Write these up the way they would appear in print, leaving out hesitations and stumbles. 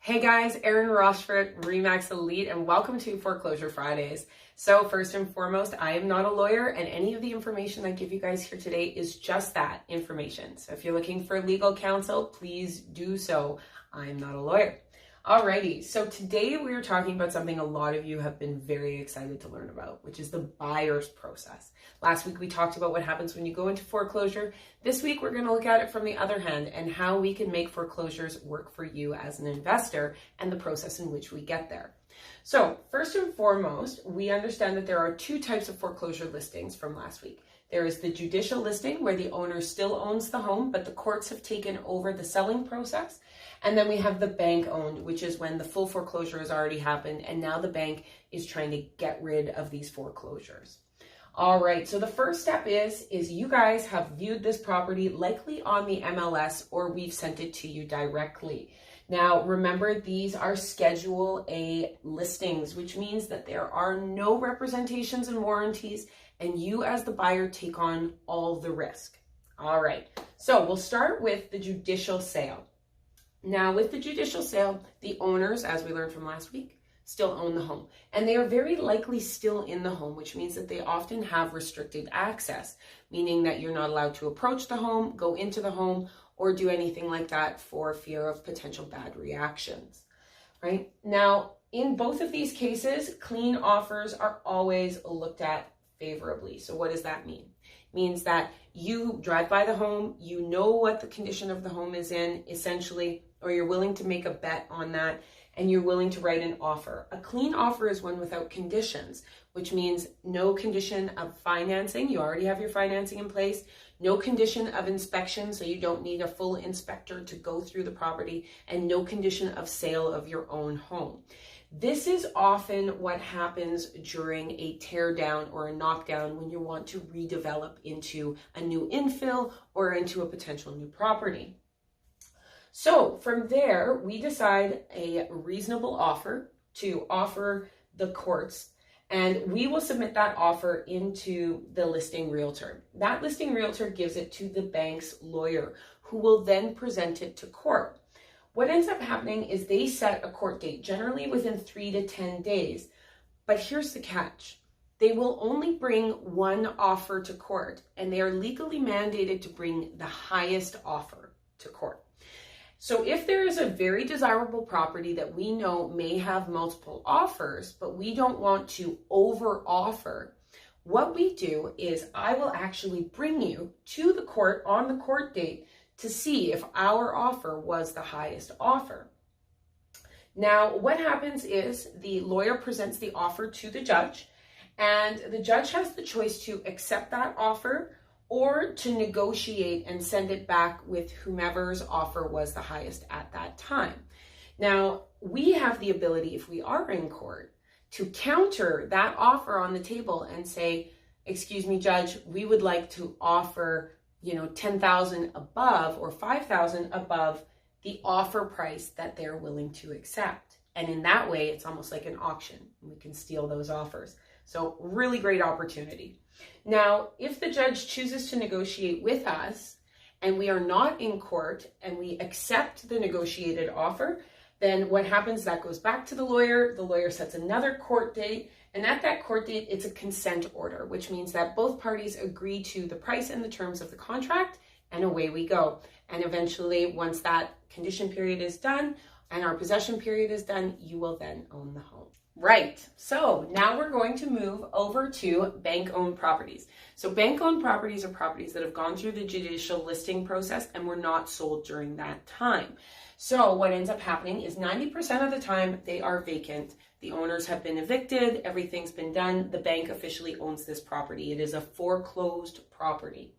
Hey guys, Erin Rochford, Remax Elite, and welcome to Foreclosure Fridays. So first and foremost, I am not a lawyer, and any of the information I give you guys here today is just that, information. So if you're looking for legal counsel, please do so. I'm not a lawyer. Alrighty, so today we are talking about something a lot of you have been very excited to learn about, which is the buyer's process. Last week we talked about what happens when you go into foreclosure. This week we're going to look at it from the other hand and how we can make foreclosures work for you as an investor and the process in which we get there. So first and foremost, we understand that there are two types of foreclosure listings from last week. There is the judicial listing where the owner still owns the home, but the courts have taken over the selling process. And then we have the bank owned, which is when the full foreclosure has already happened. And now the bank is trying to get rid of these foreclosures. All right, so the first step is you guys have viewed this property likely on the MLS or we've sent it to you directly. Now, remember, these are Schedule A listings, which means that there are no representations and warranties, and you as the buyer take on all the risk. All right, so we'll start with the judicial sale. Now, with the judicial sale, the owners, as we learned from last week, still own the home. And they are very likely still in the home, which means that they often have restricted access, meaning that you're not allowed to approach the home, go into the home, or do anything like that for fear of potential bad reactions, right? Now, in both of these cases, clean offers are always looked at favorably. So what does that mean? It means that you drive by the home, you know what the condition of the home is in, essentially, or you're willing to make a bet on that, and you're willing to write an offer. A clean offer is one without conditions, which means no condition of financing. You already have your financing in place. No condition of inspection, so you don't need a full inspector to go through the property, and no condition of sale of your own home. This is often what happens during a tear down or a knockdown when you want to redevelop into a new infill or into a potential new property. So from there, we decide a reasonable offer to offer the courts, and we will submit that offer into the listing realtor. That listing realtor gives it to the bank's lawyer, who will then present it to court. What ends up happening is they set a court date, generally within 3 to 10 days. But here's the catch. They will only bring one offer to court, and they are legally mandated to bring the highest offer to court. So if there is a very desirable property that we know may have multiple offers, but we don't want to over offer, what we do is I will actually bring you to the court on the court date to see if our offer was the highest offer. Now, what happens is the lawyer presents the offer to the judge, and the judge has the choice to accept that offer or to negotiate and send it back with whomever's offer was the highest at that time. Now, we have the ability, if we are in court, to counter that offer on the table and say, excuse me, judge, we would like to offer, $10,000 above or $5,000 above the offer price that they're willing to accept. And in that way, it's almost like an auction. We can steal those offers. So really great opportunity. Now, if the judge chooses to negotiate with us and we are not in court and we accept the negotiated offer, then what happens, that goes back to the lawyer sets another court date, and at that court date, it's a consent order, which means that both parties agree to the price and the terms of the contract, and away we go. And eventually, once that condition period is done and our possession period is done, you will then own the home. Right, so now we're going to move over to bank-owned properties. So bank-owned properties are properties that have gone through the judicial listing process and were not sold during that time. So what ends up happening is 90% of the time they are vacant. The owners have been evicted, everything's been done, the bank officially owns this property. It is a foreclosed property.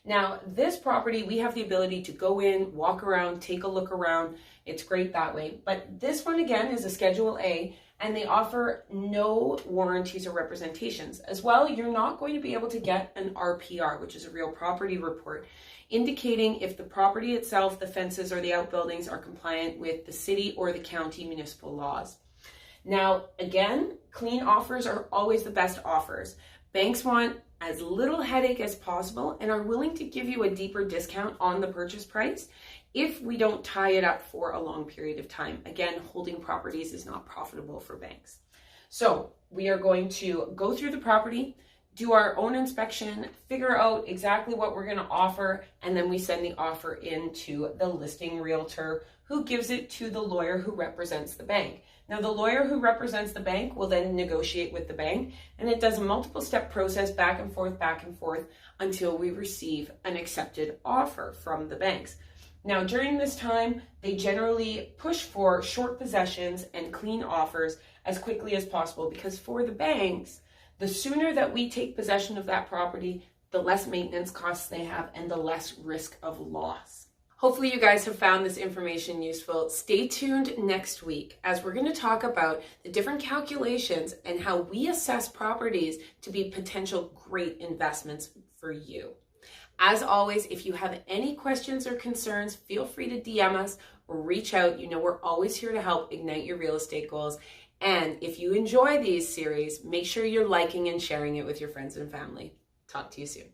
Now, this property, we have the ability to go in, walk around, take a look around. It's great that way. But this one, again, is a Schedule A, and they offer no warranties or representations. As well, you're not going to be able to get an RPR, which is a real property report, indicating if the property itself, the fences or the outbuildings are compliant with the city or the county municipal laws. Now, again, clean offers are always the best offers. Banks want as little headache as possible and are willing to give you a deeper discount on the purchase price if we don't tie it up for a long period of time. Again, holding properties is not profitable for banks. So we are going to go through the property, do our own inspection, figure out exactly what we're going to offer, and then we send the offer in to the listing realtor, who gives it to the lawyer who represents the bank. Now, the lawyer who represents the bank will then negotiate with the bank, and it does a multiple step process back and forth until we receive an accepted offer from the banks. Now, during this time, they generally push for short possessions and clean offers as quickly as possible, because for the banks, the sooner that we take possession of that property, the less maintenance costs they have and the less risk of loss. Hopefully you guys have found this information useful. Stay tuned next week as we're going to talk about the different calculations and how we assess properties to be potential great investments for you. As always, if you have any questions or concerns, feel free to DM us or reach out. You know, we're always here to help ignite your real estate goals. And if you enjoy these series, make sure you're liking and sharing it with your friends and family. Talk to you soon.